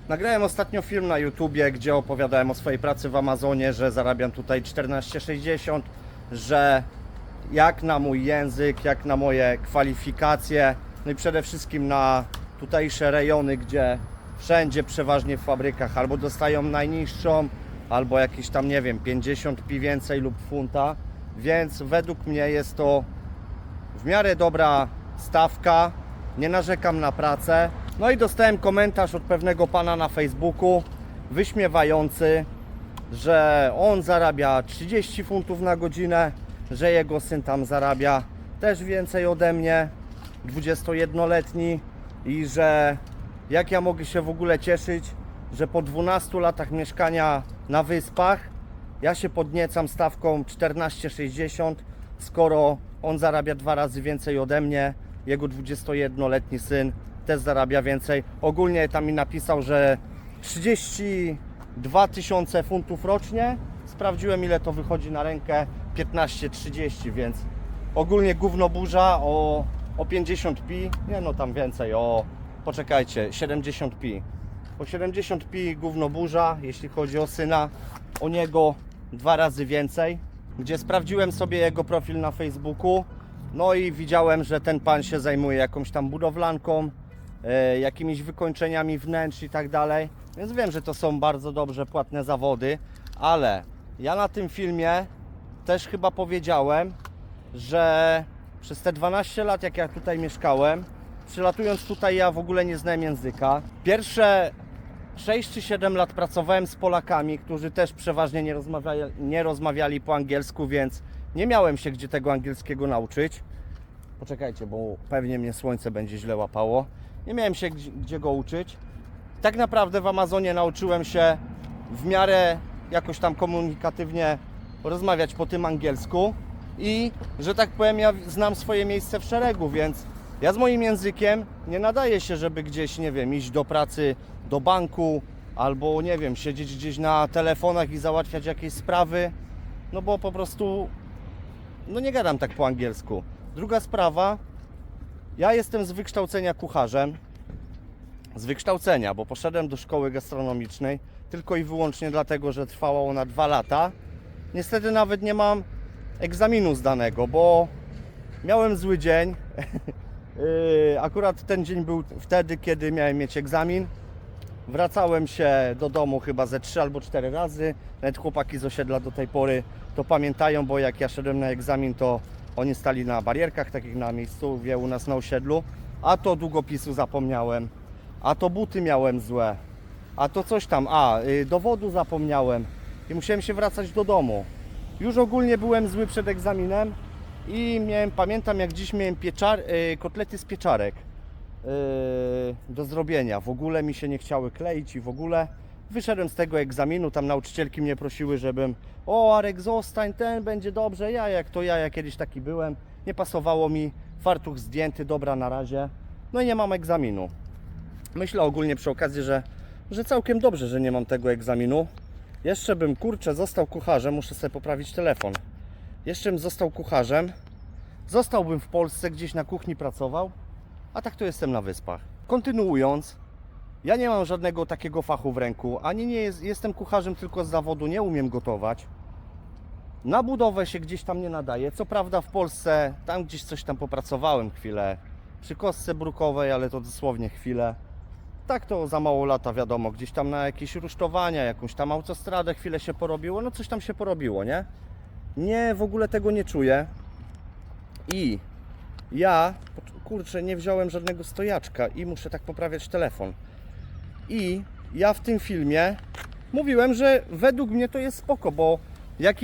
Nagrałem ostatnio film na YouTubie, gdzie opowiadałem o swojej pracy w Amazonie, że zarabiam tutaj 14,60, że jak na mój język, jak na moje kwalifikacje, no i przede wszystkim na tutejsze rejony, gdzie wszędzie, przeważnie w fabrykach, albo dostają najniższą, albo jakieś tam, nie wiem, 50 pi więcej lub funta, więc według mnie jest to w miarę dobra stawka, nie narzekam na pracę. No i dostałem komentarz od pewnego pana na Facebooku, wyśmiewający, że on zarabia 30 funtów na godzinę, że jego syn tam zarabia też więcej ode mnie, 21-letni, i że jak ja mogę się w ogóle cieszyć, że po 12 latach mieszkania na wyspach ja się podniecam stawką 14,60, skoro on zarabia 2 razy więcej ode mnie, jego 21-letni syn też zarabia więcej. Ogólnie tam mi napisał, że 32 000 funtów rocznie. Sprawdziłem, ile to wychodzi na rękę, 15,30, więc ogólnie gówno burza o 50 pi, nie no tam więcej, poczekajcie, 70 pi. O 70 pi gówno burza, jeśli chodzi o syna, o niego 2 razy więcej, gdzie sprawdziłem sobie jego profil na Facebooku, no i widziałem, że ten pan się zajmuje jakąś tam budowlanką, jakimiś wykończeniami wnętrz i tak dalej, więc wiem, że to są bardzo dobrze płatne zawody, ale ja na tym filmie też chyba powiedziałem, że przez te 12 lat, jak ja tutaj mieszkałem, przylatując tutaj, ja w ogóle nie znałem języka. Pierwsze 6 czy 7 lat pracowałem z Polakami, którzy też przeważnie nie rozmawiali po angielsku, więc nie miałem się gdzie tego angielskiego nauczyć. Poczekajcie, bo pewnie mnie słońce będzie źle łapało. Nie miałem się gdzie go uczyć. Tak naprawdę w Amazonie nauczyłem się w miarę jakoś tam komunikatywnie rozmawiać po tym angielsku i, że tak powiem, ja znam swoje miejsce w szeregu, więc ja z moim językiem nie nadaję się, żeby gdzieś, nie wiem, iść do pracy, do banku, albo, nie wiem, siedzieć gdzieś na telefonach i załatwiać jakieś sprawy, no bo po prostu, no nie gadam tak po angielsku. Druga sprawa, ja jestem z wykształcenia kucharzem, bo poszedłem do szkoły gastronomicznej tylko i wyłącznie dlatego, że trwała ona 2 lata. Niestety nawet nie mam egzaminu zdanego, bo miałem zły dzień. Akurat ten dzień był wtedy, kiedy miałem mieć egzamin. Wracałem się do domu chyba ze 3 albo 4 razy. Nawet chłopaki z osiedla do tej pory to pamiętają, bo jak ja szedłem na egzamin, to oni stali na barierkach, takich na miejscowie u nas na osiedlu. A to długopisu zapomniałem, a to buty miałem złe, a to coś tam, dowodu zapomniałem i musiałem się wracać do domu. Już ogólnie byłem zły przed egzaminem i pamiętam jak dziś miałem kotlety z pieczarek do zrobienia. W ogóle mi się nie chciały kleić i w ogóle wyszedłem z tego egzaminu, tam nauczycielki mnie prosiły, żebym Arek, zostań, ten będzie dobrze, ja kiedyś taki byłem, nie pasowało mi, fartuch zdjęty, dobra, na razie, no i nie mam egzaminu. Myślę ogólnie przy okazji, że całkiem dobrze, że nie mam tego egzaminu. Jeszcze bym, kurczę, został kucharzem, muszę sobie poprawić telefon. Jeszcze bym został kucharzem, zostałbym w Polsce, gdzieś na kuchni pracował, a tak to jestem na wyspach. Kontynuując, ja nie mam żadnego takiego fachu w ręku, ani nie jestem kucharzem tylko z zawodu, nie umiem gotować. Na budowę się gdzieś tam nie nadaje. Co prawda w Polsce, tam gdzieś coś tam popracowałem chwilę, przy kostce brukowej, ale to dosłownie chwilę. Tak to za mało lata, wiadomo, gdzieś tam na jakieś rusztowania, jakąś tam autostradę chwilę się porobiło, no coś tam się porobiło, nie? Nie, w ogóle tego nie czuję. I ja, kurczę, nie wziąłem żadnego stojaczka i muszę tak poprawiać telefon. I ja w tym filmie mówiłem, że według mnie to jest spoko, bo jak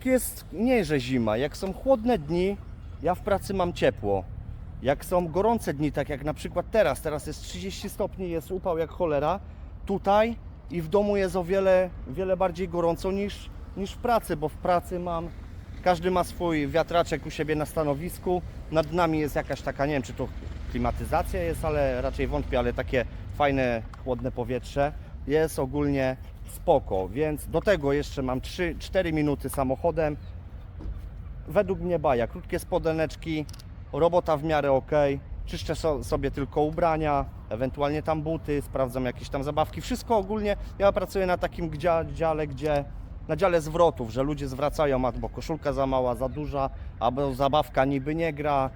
jest nie że zima, jak są chłodne dni, ja w pracy mam ciepło. Jak są gorące dni, tak jak na przykład teraz jest 30 stopni, jest upał jak cholera, tutaj i w domu jest o wiele bardziej gorąco niż w pracy, bo w pracy każdy ma swój wiatraczek u siebie na stanowisku, nad nami jest jakaś taka, nie wiem czy to klimatyzacja jest, ale raczej wątpię, ale takie fajne, chłodne powietrze, jest ogólnie spoko, więc do tego jeszcze mam 3-4 minuty samochodem, według mnie baja, krótkie spodeneczki, robota w miarę ok, czyszczę sobie tylko ubrania, ewentualnie tam buty, sprawdzam jakieś tam zabawki. Wszystko ogólnie, ja pracuję na takim dziale, na dziale zwrotów, że ludzie zwracają, albo koszulka za mała, za duża, albo zabawka niby nie gra,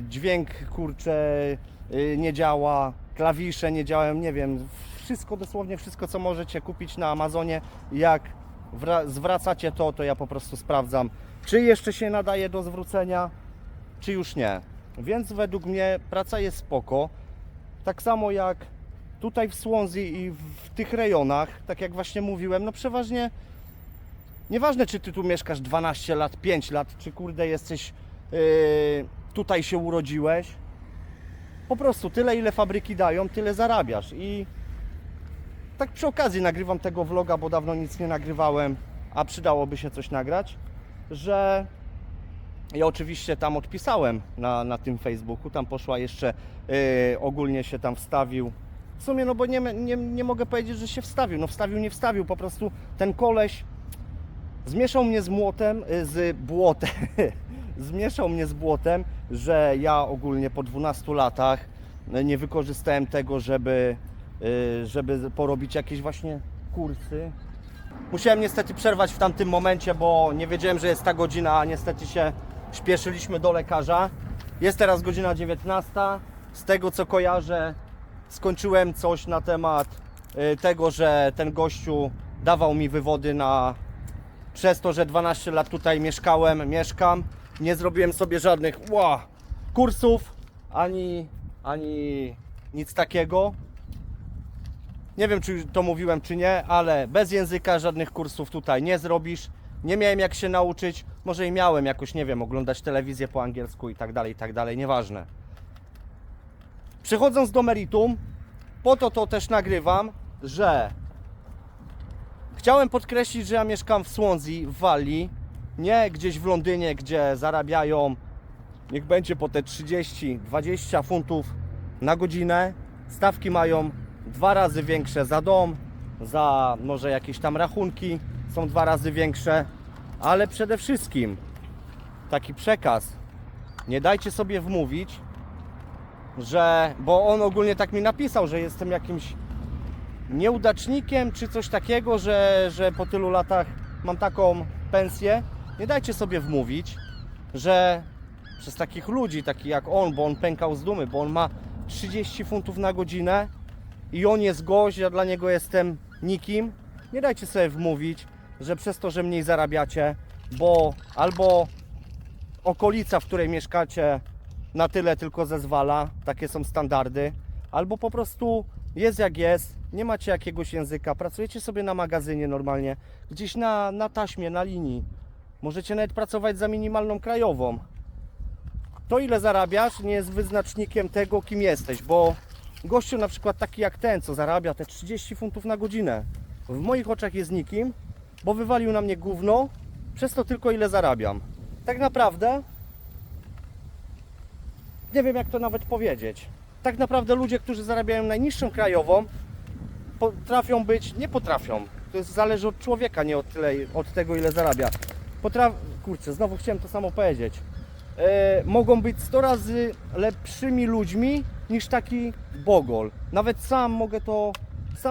dźwięk, kurczę, nie działa, klawisze nie działają, nie wiem, wszystko, dosłownie wszystko, co możecie kupić na Amazonie. Jak zwracacie to ja po prostu sprawdzam, czy jeszcze się nadaje do zwrócenia, czy już nie. Więc według mnie praca jest spoko. Tak samo jak tutaj w Swansea i w tych rejonach, tak jak właśnie mówiłem, no przeważnie nieważne, czy ty tu mieszkasz 12 lat, 5 lat, czy kurde jesteś tutaj się urodziłeś. Po prostu tyle, ile fabryki dają, tyle zarabiasz. I tak przy okazji nagrywam tego vloga, bo dawno nic nie nagrywałem, a przydałoby się coś nagrać, że ja oczywiście tam odpisałem na tym Facebooku, tam poszła jeszcze, ogólnie się tam wstawił. W sumie, no bo nie mogę powiedzieć, że się wstawił, no wstawił, nie wstawił, po prostu ten koleś zmieszał mnie z błotem, zmieszał mnie z błotem, że ja ogólnie po 12 latach nie wykorzystałem tego, żeby porobić jakieś właśnie kursy. Musiałem niestety przerwać w tamtym momencie, bo nie wiedziałem, że jest ta godzina, a niestety się śpieszyliśmy do lekarza. Jest teraz godzina 19. Z tego co kojarzę, skończyłem coś na temat tego, że ten gościu dawał mi wywody przez to, że 12 lat tutaj mieszkam. Nie zrobiłem sobie żadnych kursów, ani nic takiego. Nie wiem, czy to mówiłem, czy nie, ale bez języka żadnych kursów tutaj nie zrobisz. Nie miałem jak się nauczyć, może i miałem jakoś, nie wiem, oglądać telewizję po angielsku i tak dalej, nieważne. Przechodząc do meritum, po to też nagrywam, że chciałem podkreślić, że ja mieszkam w Swansea, w Walii, nie gdzieś w Londynie, gdzie zarabiają, niech będzie po te 30-20 funtów na godzinę. Stawki mają 2 razy większe za dom, za może jakieś tam rachunki są 2 razy większe, ale przede wszystkim taki przekaz, nie dajcie sobie wmówić, bo on ogólnie tak mi napisał, że jestem jakimś nieudacznikiem czy coś takiego, że po tylu latach mam taką pensję. Nie dajcie sobie wmówić, że przez takich ludzi, takich jak on, bo on pękał z dumy, bo on ma 30 funtów na godzinę i on jest gość, ja dla niego jestem nikim. Nie dajcie sobie wmówić, że przez to, że mniej zarabiacie, bo albo okolica, w której mieszkacie, na tyle tylko zezwala, takie są standardy, albo po prostu jest jak jest, nie macie jakiegoś języka, pracujecie sobie na magazynie normalnie, gdzieś na taśmie, na linii. Możecie nawet pracować za minimalną krajową. To, ile zarabiasz, nie jest wyznacznikiem tego, kim jesteś, bo gościu na przykład taki jak ten, co zarabia te 30 funtów na godzinę, w moich oczach jest nikim, bo wywalił na mnie gówno, przez to tylko ile zarabiam. Tak naprawdę nie wiem, jak to nawet powiedzieć. Tak naprawdę ludzie, którzy zarabiają najniższą krajową, nie potrafią. To zależy od człowieka, nie od tego, ile zarabia. Kurczę, znowu chciałem to samo powiedzieć. Mogą być 100 razy lepszymi ludźmi niż taki bogol. Nawet sam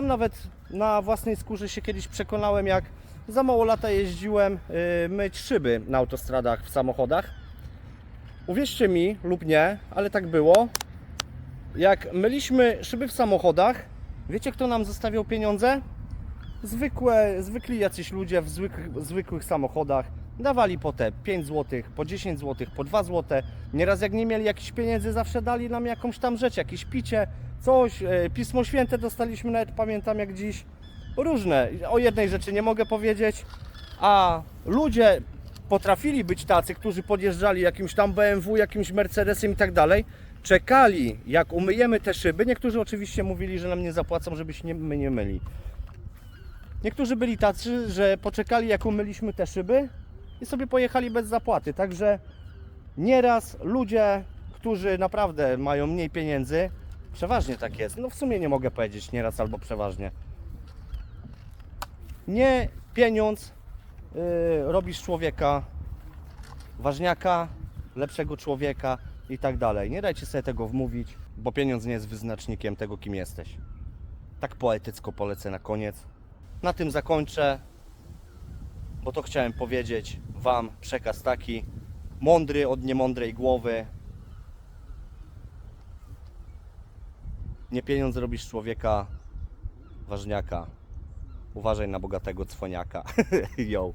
nawet na własnej skórze się kiedyś przekonałem, jak za mało lata jeździłem myć szyby na autostradach w samochodach. Uwierzcie mi lub nie, ale tak było. Jak myliśmy szyby w samochodach, wiecie, kto nam zostawiał pieniądze? Zwykli jacyś ludzie w zwykłych samochodach dawali po te 5 zł, po 10 zł, po 2 zł. Nieraz jak nie mieli jakichś pieniędzy, zawsze dali nam jakąś tam rzecz, jakieś picie, coś. Pismo Święte dostaliśmy, nawet pamiętam jak dziś. Różne. O jednej rzeczy nie mogę powiedzieć, a ludzie potrafili być tacy, którzy podjeżdżali jakimś tam BMW, jakimś Mercedesem i tak dalej. Czekali, jak umyjemy te szyby. Niektórzy oczywiście mówili, że nam nie zapłacą, żebyśmy my nie myli. Niektórzy byli tacy, że poczekali, jak umyliśmy te szyby i sobie pojechali bez zapłaty. Także nieraz ludzie, którzy naprawdę mają mniej pieniędzy, przeważnie tak jest. No w sumie nie mogę powiedzieć nieraz albo przeważnie. Nie pieniądz robisz człowieka ważniaka, lepszego człowieka, i tak dalej. Nie dajcie sobie tego wmówić, bo pieniądz nie jest wyznacznikiem tego, kim jesteś. Tak poetycko polecę na koniec. Na tym zakończę, bo to chciałem powiedzieć Wam, przekaz taki, mądry od niemądrej głowy. Nie pieniądz robisz człowieka ważniaka. Uważaj na bogatego cwaniaka. Yo.